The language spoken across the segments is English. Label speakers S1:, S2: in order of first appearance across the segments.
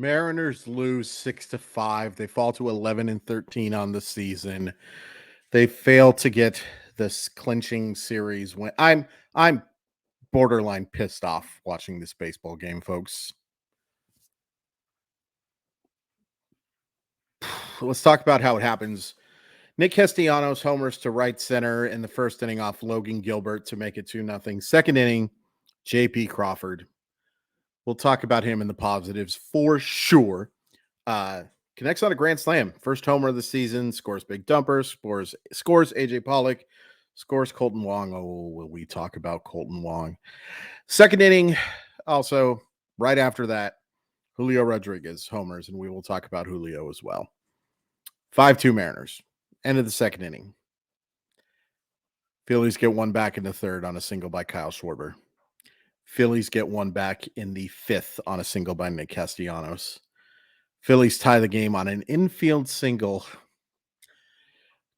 S1: Mariners lose 6-5. They fall to 11-13 on the season. They fail to get this clinching series win. I'm borderline pissed off watching this baseball game, folks. Let's talk about how it happens. Nick Castellanos homers to right center in the first inning off Logan Gilbert to make it 2-0. Second inning, JP Crawford. We'll talk about him in the positives for sure. Connects on a grand slam. First homer of the season, scores big dumper, scores AJ Pollock, scores Kolten Wong. Oh, will we talk about Kolten Wong? Second inning, also right after that, Julio Rodriguez homers, and we will talk about Julio as well. 5-2 Mariners. End of the second inning. Phillies get one back in the third on a single by Kyle Schwarber. Phillies get one back in the fifth on a single by Nick Castellanos. Phillies tie the game on an infield single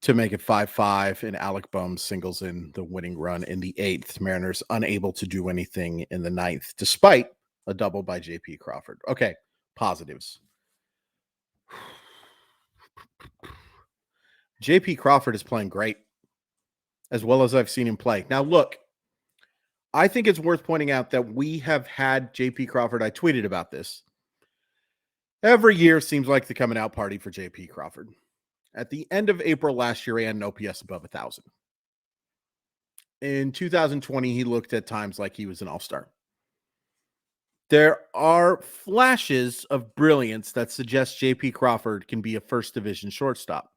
S1: to make it 5-5, and Alec Bohm singles in the winning run in the eighth. Mariners unable to do anything in the ninth, despite a double by JP Crawford. Okay, positives. JP Crawford is playing great, as well as I've seen him play. Now, look, I think it's worth pointing out that we have had JP Crawford. I tweeted about this. Every year seems like the coming out party for JP Crawford. At the end of April last year, he had an OPS above 1,000. In 2020, he looked at times like he was an all-star. There are flashes of brilliance that suggest JP Crawford can be a first division shortstop.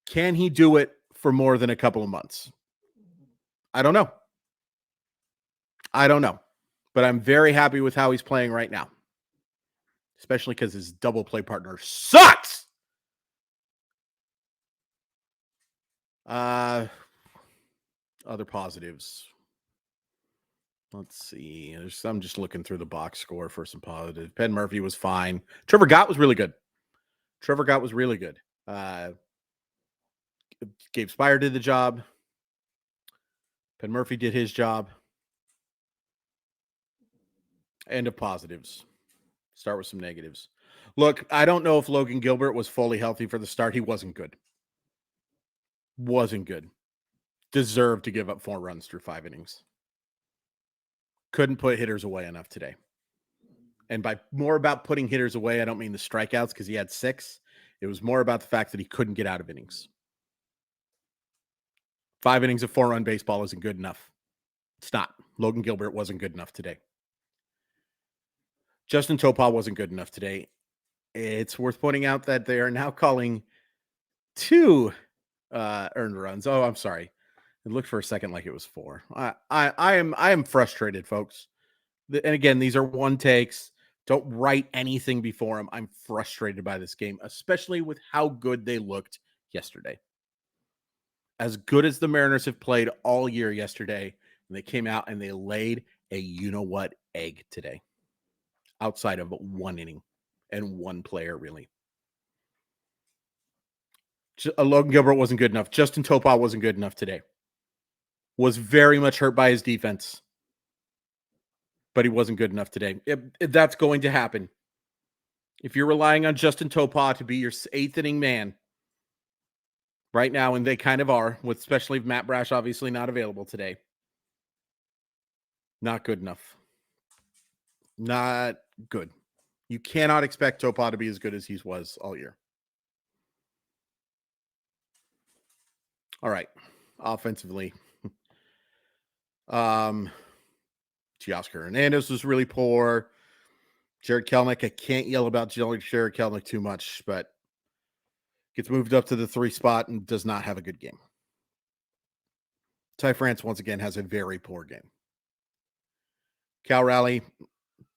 S1: Can he do it for more than a couple of months? I don't know. But I'm very happy with how he's playing right now, especially because his double play partner sucks. Other positives. Let's see. I'm just looking through the box score for some positives. Penn Murphy was fine. Trevor Gott was really good. Gabe Spire did the job. Penn Murphy did his job. End of positives. Start with some negatives. Look, I don't know if Logan Gilbert was fully healthy for the start. He wasn't good. Deserved to give up 4 runs through 5 innings. Couldn't put hitters away enough today. And by more about putting hitters away, I don't mean the strikeouts because he had 6. It was more about the fact that he couldn't get out of innings. 5 innings of 4-run baseball isn't good enough. It's not. Logan Gilbert wasn't good enough today. Justin Topal wasn't good enough today. It's worth pointing out that they are now calling 2 earned runs. Oh, I'm sorry. It looked for a second like it was 4. I am frustrated, folks. And again, these are one takes. Don't write anything before them. I'm frustrated by this game, especially with how good they looked yesterday. As good as the Mariners have played all year yesterday, and they came out and they laid a you-know-what egg today. Outside of 1 inning and 1 player, really. Logan Gilbert wasn't good enough. Justin Topal wasn't good enough today. Was very much hurt by his defense. But he wasn't good enough today. That's going to happen. If you're relying on Justin Topal to be your 8th inning man right now, and they kind of are, with especially Matt Brash obviously not available today, not good enough. Not good. You cannot expect Topal to be as good as he was all year. All right. Offensively. Teoscar Hernandez was really poor. Jared Kelenic, I can't yell about Jared Kelenic too much, but gets moved up to the 3 spot and does not have a good game. Ty France, once again, has a very poor game. Cal Raleigh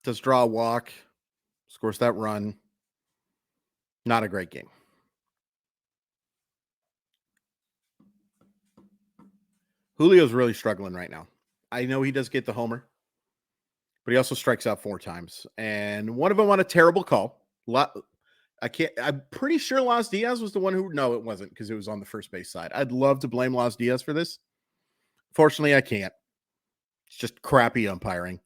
S1: does draw a walk, scores that run. Not a great game. Julio's really struggling right now. I know he does get the homer, but he also strikes out 4 times. And one of them on a terrible call. I'm pretty sure Las Diaz was the one who, no, it wasn't because it was on the first base side. I'd love to blame Las Diaz for this. Fortunately, I can't. It's just crappy umpiring.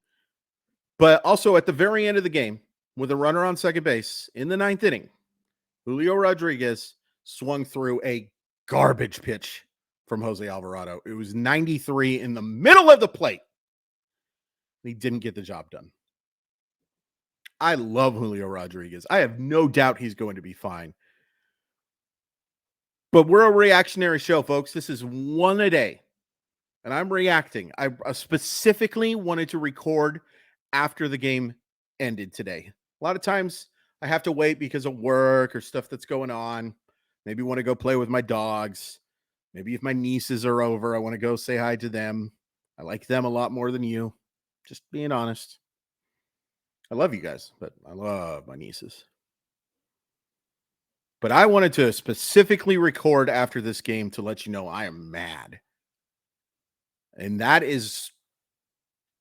S1: But also at the very end of the game, with a runner on second base in the ninth inning, Julio Rodriguez swung through a garbage pitch from Jose Alvarado. It was 93 in the middle of the plate. He didn't get the job done. I love Julio Rodriguez. I have no doubt he's going to be fine. But we're a reactionary show, folks. This is one a day, and I'm reacting. I specifically wanted to record after the game ended today. A lot of times I have to wait because of work or stuff that's going on. Maybe want to go play with my dogs. Maybe if my nieces are over, I want to go say hi to them. I like them a lot more than you. Just being honest. I love you guys, but I love my nieces. But I wanted to specifically record after this game to let you know I am mad. And that is,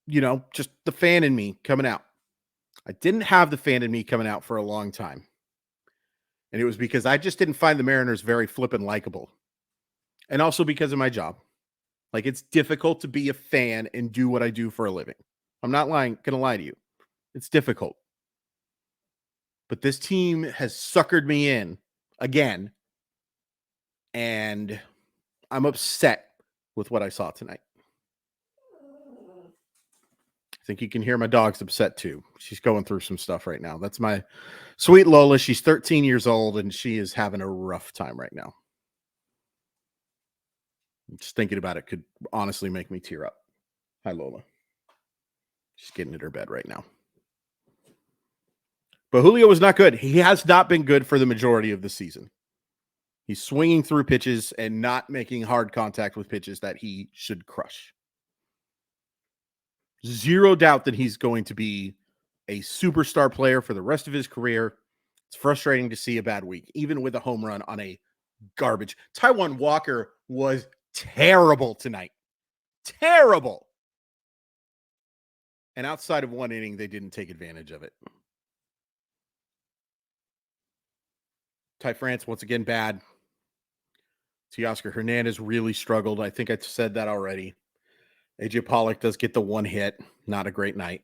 S1: just the fan in me coming out. I didn't have the fan in me coming out for a long time. And it was because I just didn't find the Mariners very flippin' likable. And also because of my job. Like, it's difficult to be a fan and do what I do for a living. I'm not going to lie to you. It's difficult. But this team has suckered me in again. And I'm upset with what I saw tonight. I think you can hear my dog's upset too. She's going through some stuff right now. That's my sweet Lola. She's 13 years old and she is having a rough time right now. Just thinking about it could honestly make me tear up. Hi, Lola. She's getting in her bed right now. But Julio was not good. He has not been good for the majority of the season. He's swinging through pitches and not making hard contact with pitches that he should crush. Zero doubt that he's going to be a superstar player for the rest of his career. It's frustrating to see a bad week, even with a home run on a garbage. Taijuan Walker was terrible tonight. Terrible. And outside of one inning, they didn't take advantage of it. Ty France, once again, bad. Teoscar Hernandez really struggled. I think I said that already. AJ Pollock does get the one hit. Not a great night.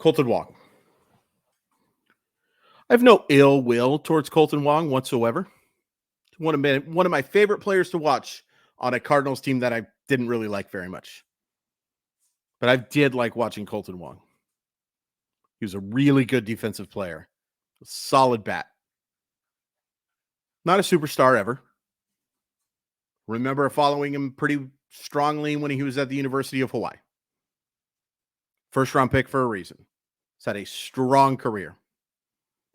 S1: Kolten Wong. I have no ill will towards Kolten Wong whatsoever. One of my favorite players to watch on a Cardinals team that I didn't really like very much. But I did like watching Kolten Wong. He was a really good defensive player. A solid bat. Not a superstar ever. Remember following him pretty strongly when he was at the University of Hawaii. First round pick for a reason. He's had a strong career.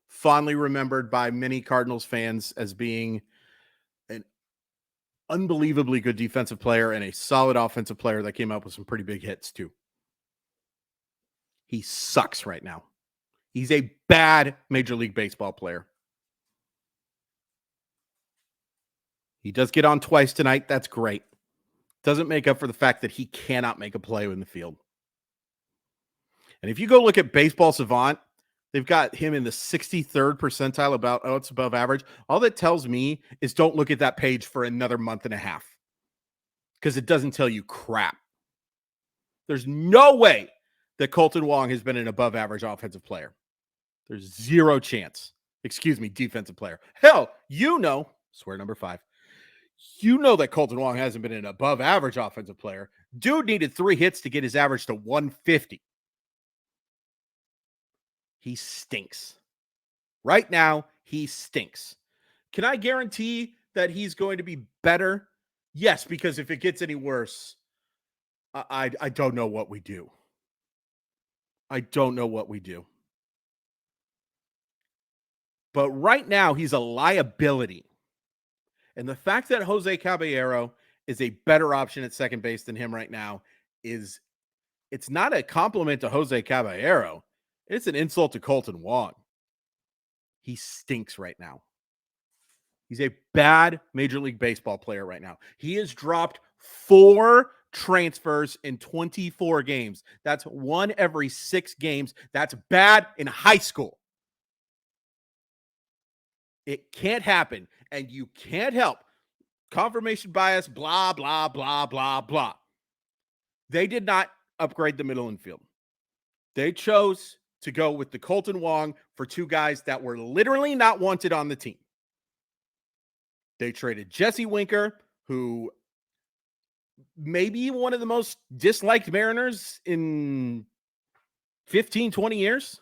S1: Fondly remembered by many Cardinals fans as being an unbelievably good defensive player and a solid offensive player that came up with some pretty big hits too. He sucks right now. He's a bad Major League Baseball player. He does get on twice tonight. That's great. Doesn't make up for the fact that he cannot make a play in the field. And if you go look at Baseball Savant, they've got him in the 63rd percentile about, it's above average. All that tells me is don't look at that page for another month and a half because it doesn't tell you crap. There's no way that Kolten Wong has been an above average offensive player. There's zero chance. Excuse me, defensive player. Hell, swear number 5. You know that Kolten Wong hasn't been an above average offensive player. Dude needed 3 hits to get his average to 150. He stinks. Right now, he stinks. Can I guarantee that he's going to be better? Yes, because if it gets any worse, I don't know what we do. I don't know what we do. But right now, he's a liability. And the fact that Jose Caballero is a better option at second base than him right now it's not a compliment to Jose Caballero. It's an insult to Kolten Wong. He stinks right now. He's a bad Major League Baseball player right now. He has dropped 4 transfers in 24 games. That's 1 every 6 games. That's bad in high school. It can't happen, and you can't help. Confirmation bias, blah, blah, blah, blah, blah. They did not upgrade the middle infield. They chose to go with the Kolten Wong for two guys that were literally not wanted on the team. They traded Jesse Winker, who may be one of the most disliked Mariners in 15, 20 years.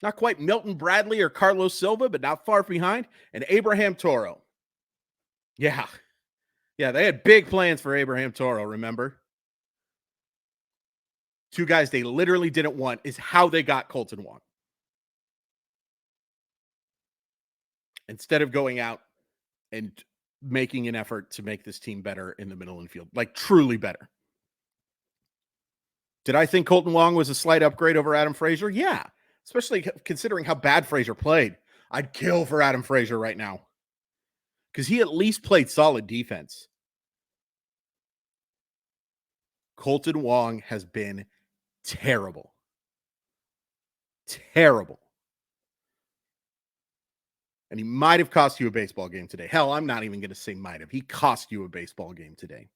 S1: Not quite Milton Bradley or Carlos Silva, but not far behind. And Abraham Toro. Yeah. Yeah, they had big plans for Abraham Toro, remember? Two guys they literally didn't want is how they got Kolten Wong. Instead of going out and making an effort to make this team better in the middle infield, like truly better. Did I think Kolten Wong was a slight upgrade over Adam Frazier? Yeah, especially considering how bad Frazier played. I'd kill for Adam Frazier right now because he at least played solid defense. Kolten Wong has been terrible. Terrible. And he might have cost you a baseball game today. Hell, I'm not even going to say might have. He cost you a baseball game today.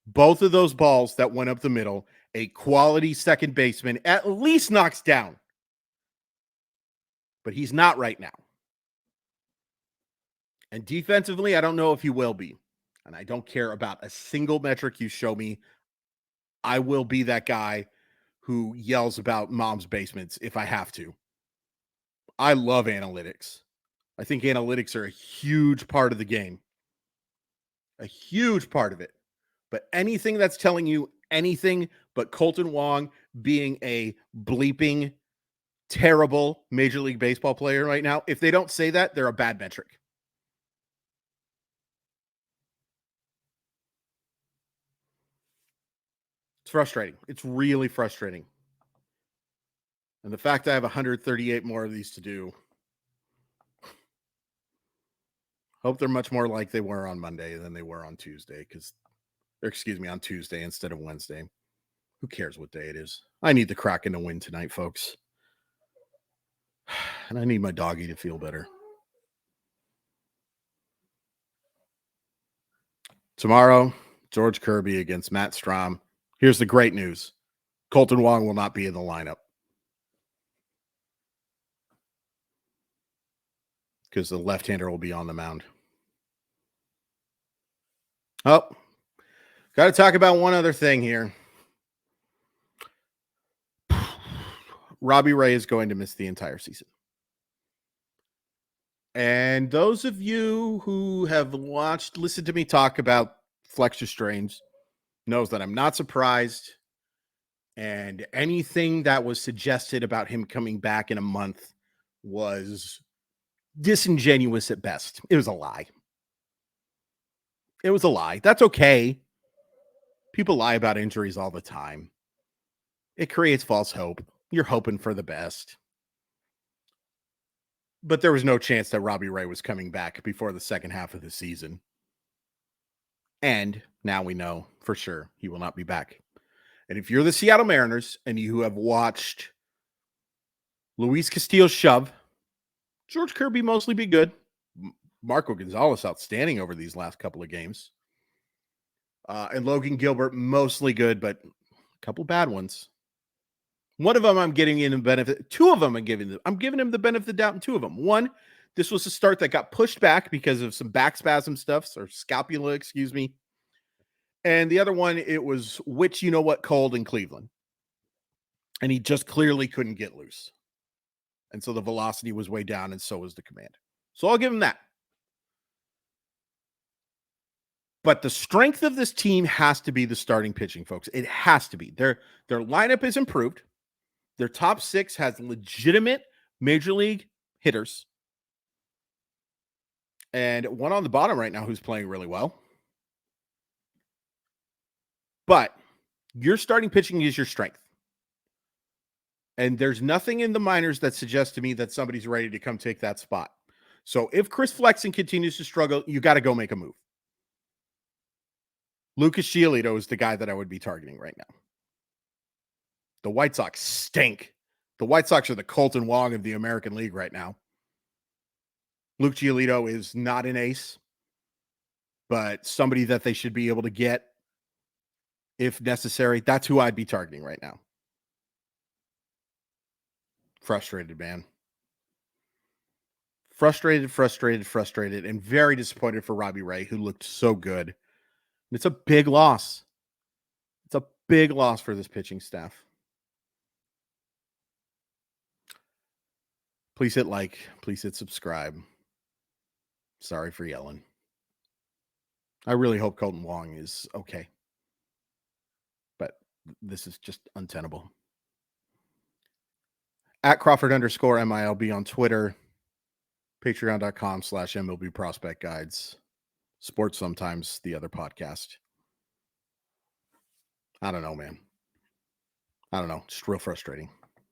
S1: Both of those balls that went up the middle, a quality second baseman at least knocks down. But he's not right now. And defensively, I don't know if he will be. And I don't care about a single metric you show me. I will be that guy who yells about mom's basements if I have to. I love analytics. I think analytics are a huge part of the game. A huge part of it. But anything that's telling you anything but Kolten Wong being a bleeping, terrible Major League Baseball player right now, if they don't say that, they're a bad metric. It's frustrating. It's really frustrating. And the fact I have 138 more of these to do, hope they're much more like they were on Monday than they were on Tuesday, on Tuesday instead of Wednesday. Who cares what day it is? I need the Kraken to win tonight, folks. And I need my doggy to feel better. Tomorrow, George Kirby against Matt Strahm. Here's the great news. Kolten Wong will not be in the lineup. Because the left-hander will be on the mound. Oh, got to talk about one other thing here. Robbie Ray is going to miss the entire season. And those of you who have listened to me talk about flexor strains knows that I'm not surprised. And anything that was suggested about him coming back in a month was disingenuous at best. It was a lie. It was a lie. That's okay. People lie about injuries all the time. It creates false hope. You're hoping for the best. But there was no chance that Robbie Ray was coming back before the second half of the season. And now we know for sure he will not be back. And if you're the Seattle Mariners and you have watched Luis Castillo's shove, George Kirby mostly be good. Marco Gonzalez outstanding over these last couple of games. And Logan Gilbert mostly good, but a couple bad ones. One of them I'm getting in the benefit. Two of them I'm giving him the benefit of the doubt in two of them. One, this was a start that got pushed back because of some back spasm stuff, or scapula, excuse me. And the other one, it was cold in Cleveland. And he just clearly couldn't get loose. And so the velocity was way down, and so was the command. So I'll give him that. But the strength of this team has to be the starting pitching, folks. It has to be. Their lineup is improved. Their top six has legitimate major league hitters. And one on the bottom right now who's playing really well. But your starting pitching is your strength. And there's nothing in the minors that suggests to me that somebody's ready to come take that spot. So if Chris Flexen continues to struggle, you got to go make a move. Lucas Giolito is the guy that I would be targeting right now. The White Sox stink. The White Sox are the Kolten Wong of the American League right now. Luke Giolito is not an ace, but somebody that they should be able to get if necessary. That's who I'd be targeting right now. Frustrated, man. Frustrated, and very disappointed for Robbie Ray, who looked so good. It's a big loss. It's a big loss for this pitching staff. Please hit like. Please hit subscribe. Sorry for yelling. I really hope Kolten Wong is okay. But this is just untenable. At Crawford_MILB on Twitter. Patreon.com/MLB Prospect Guides. Sports Sometimes, the other podcast. I don't know, man. I don't know. Just real frustrating.